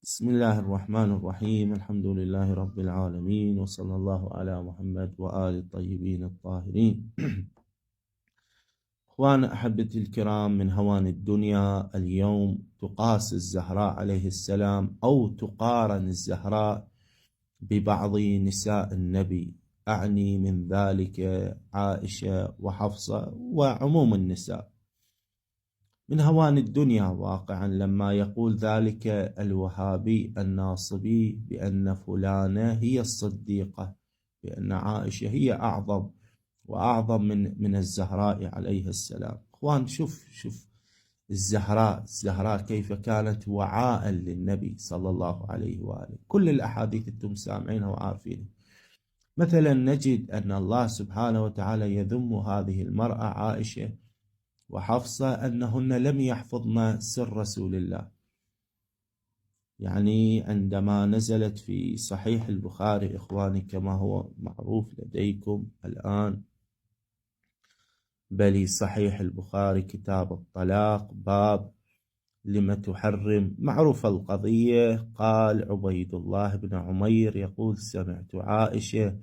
بسم الله الرحمن الرحيم. الحمد لله رب العالمين، وصلى الله على محمد وآل الطيبين الطاهرين. أخوان أحبتي الكرام، من هوان الدنيا اليوم تقاس الزهراء عليه السلام أو تقارن الزهراء ببعض نساء النبي، أعني من ذلك عائشة وحفصة وعموم النساء. من هوان الدنيا واقعا لما يقول ذلك الوهابي الناصبي بأن فلانة هي الصديقة، بأن عائشة هي أعظم وأعظم من الزهراء عليه السلام. أخوان، شوف الزهراء كيف كانت وعاء للنبي صلى الله عليه وآله. كل الأحاديث انتم سامعينها وعارفينها. مثلا نجد أن الله سبحانه وتعالى يذم هذه المرأة عائشة وحفصة أنهن لم يحفظن سر رسول الله. يعني عندما نزلت في صحيح البخاري إخواني كما هو معروف لديكم الآن، بل صحيح البخاري كتاب الطلاق باب لم تحرم، معروف القضية. قال عبيد الله بن عمير يقول: سمعت عائشة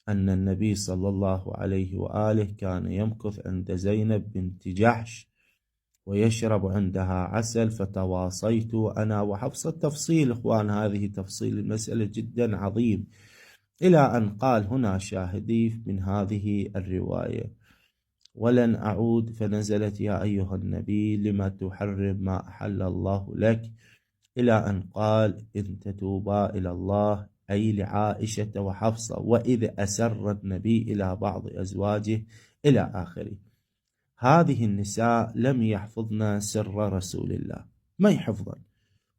أن النبي صلى الله عليه وآله كان يمكث عند زينب بنت جحش ويشرب عندها عسل، فتواصيت أنا وحفصة. تفصيل إخوان، هذه تفصيل المسألة جدا عظيم، إلى أن قال هنا شاهدي من هذه الرواية: ولن أعود. فنزلت: يا أيها النبي لما تحرم ما أحل الله لك، إلى أن قال: إن تتوبا إلى الله، أي لعائشة وحفصة، وإذ أسر النبي إلى بعض أزواجه، إلى آخره. هذه النساء لم يحفظن سر رسول الله، ما يحفظن،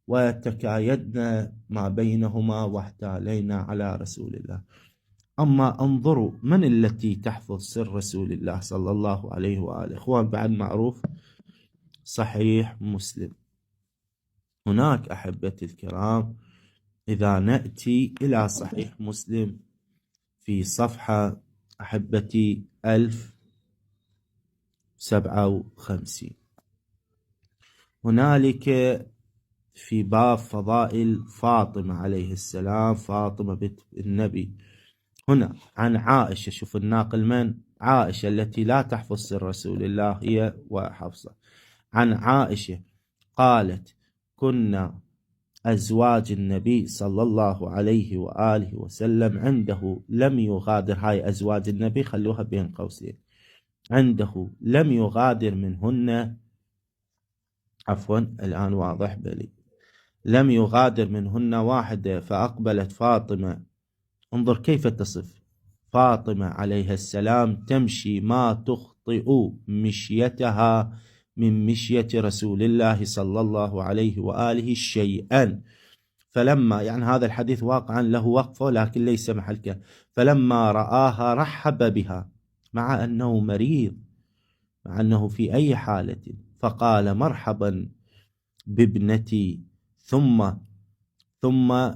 وتكايدن ما بينهما واحتالينا على رسول الله. أما انظروا من التي تحفظ سر رسول الله صلى الله عليه وآله. إخوان، بعد معروف صحيح مسلم. هناك أحبتي الكرام، إذا نأتي إلى صحيح مسلم في صفحة أحبتي 1057، هنالك في باب فضائل فاطمة عليه السلام، فاطمة بنت النبي، هنا عن عائشة. شوف الناقل من عائشة التي لا تحفظ سر رسول الله، هي وحفصة. عن عائشة قالت: كنا أزواج النبي صلى الله عليه وآله وسلم عنده لم يغادر. هاي أزواج النبي خلوها بين قوسين، عنده لم يغادر منهن، عفوا الآن واضح، بلي لم يغادر منهن واحدة. فأقبلت فاطمة، انظر كيف تصف فاطمة عليها السلام: تمشي ما تخطئ مشيتها من مشية رسول الله صلى الله عليه وآله شيئا. فلما، يعني هذا الحديث واقعا له وقفه لكن ليس محل، فلما رآها رحب بها، مع أنه مريض، مع أنه في أي حالة، فقال: مرحبا بابنتي، ثم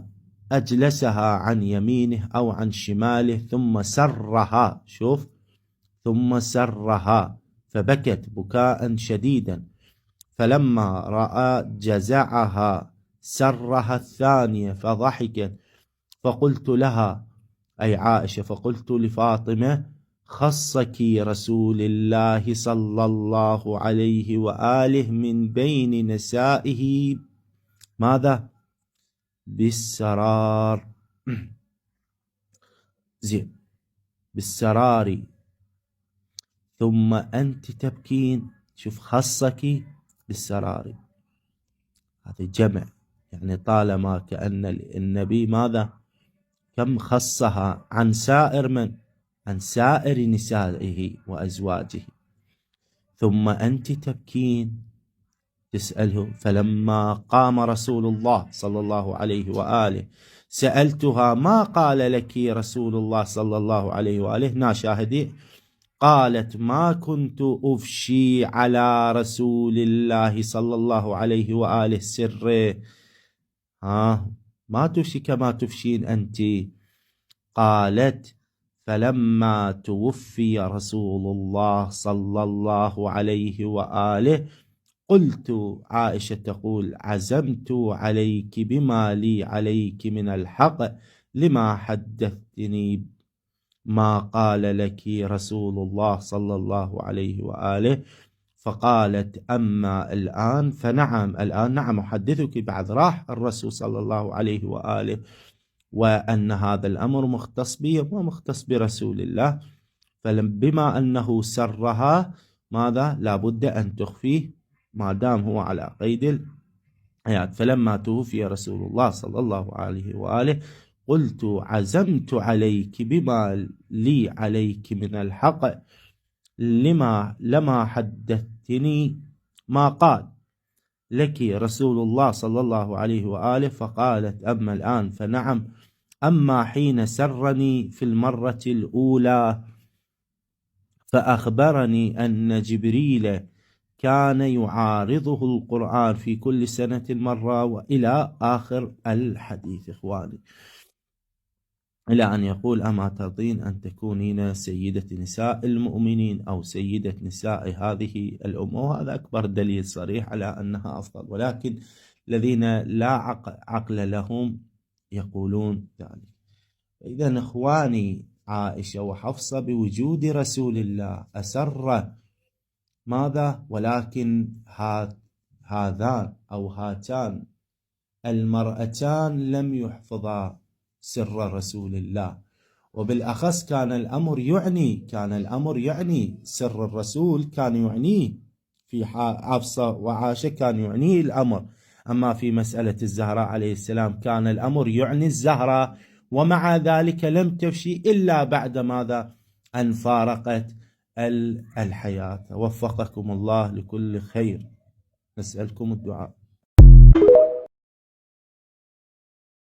أجلسها عن يمينه أو عن شماله، ثم سرها، شوف، ثم سرها فبكت بكاء شديدا. فلما رأى جزعها سرها الثانية فضحكت. فقلت لها، أي عائشة، فقلت لفاطمة: خصك رسول الله صلى الله عليه وآله من بين نسائه ماذا؟ بالسرار. زين، بالسرار، ثم أنت تبكين. شوف، خصك بالسرار، هذا جمع، يعني طالما كأن النبي ماذا؟ كم خصها عن سائر من؟ عن سائر نسائه وأزواجه. ثم أنت تبكين، تسأله. فلما قام رسول الله صلى الله عليه وآله سألتها: ما قال لك رسول الله صلى الله عليه وآله؟ ناشاهدي. قالت: ما كنت أفشي على رسول الله صلى الله عليه وآله سره. ما تفشي كما تفشين أنت. قالت: فلما توفي رسول الله صلى الله عليه وآله قلت، عائشة تقول: عزمت عليك بما لي عليك من الحق، لما حدثتني ما قال لك رسول الله صلى الله عليه وآله. فقالت: أما الآن فنعم، الآن نعم أحدثك، بعد راح الرسول صلى الله عليه وآله، وأن هذا الأمر مختص بي ومختص برسول الله، فبما أنه سرها ماذا لا بد أن تخفيه ما دام هو على قيد الحياة. فلما توفي رسول الله صلى الله عليه وآله قلت: عزمت عليك بما لي عليك من الحق، لما حدثتني ما قال لك رسول الله صلى الله عليه وآله. فقالت: أما الآن فنعم، أما حين سرني في المرة الأولى فأخبرني أن جبريل كان يعارضه القرآن في كل سنة مرة، وإلى آخر الحديث إخواني، إلى أن يقول: أما ترضين أن تكونين سيدة نساء المؤمنين أو سيدة نساء هذه الأمة. وهذا أكبر دليل صريح على أنها أفضل، ولكن الذين لا عقل لهم يقولون ذلك. إذن إخواني، عائشة وحفصة بوجود رسول الله أسر ماذا؟ ولكن هذان أو هاتان المرأتان لم يحفظا سر رسول الله، وبالأخص كان الأمر يعني سر الرسول، كان يعنيه في حفصة وعائشة، كان يعنيه الأمر. أما في مسألة الزهراء عليه السلام كان الأمر يعني الزهراء، ومع ذلك لم تفشي إلا بعد ماذا؟ أن فارقت الحياة. وفقكم الله لكل خير، نسألكم الدعاء.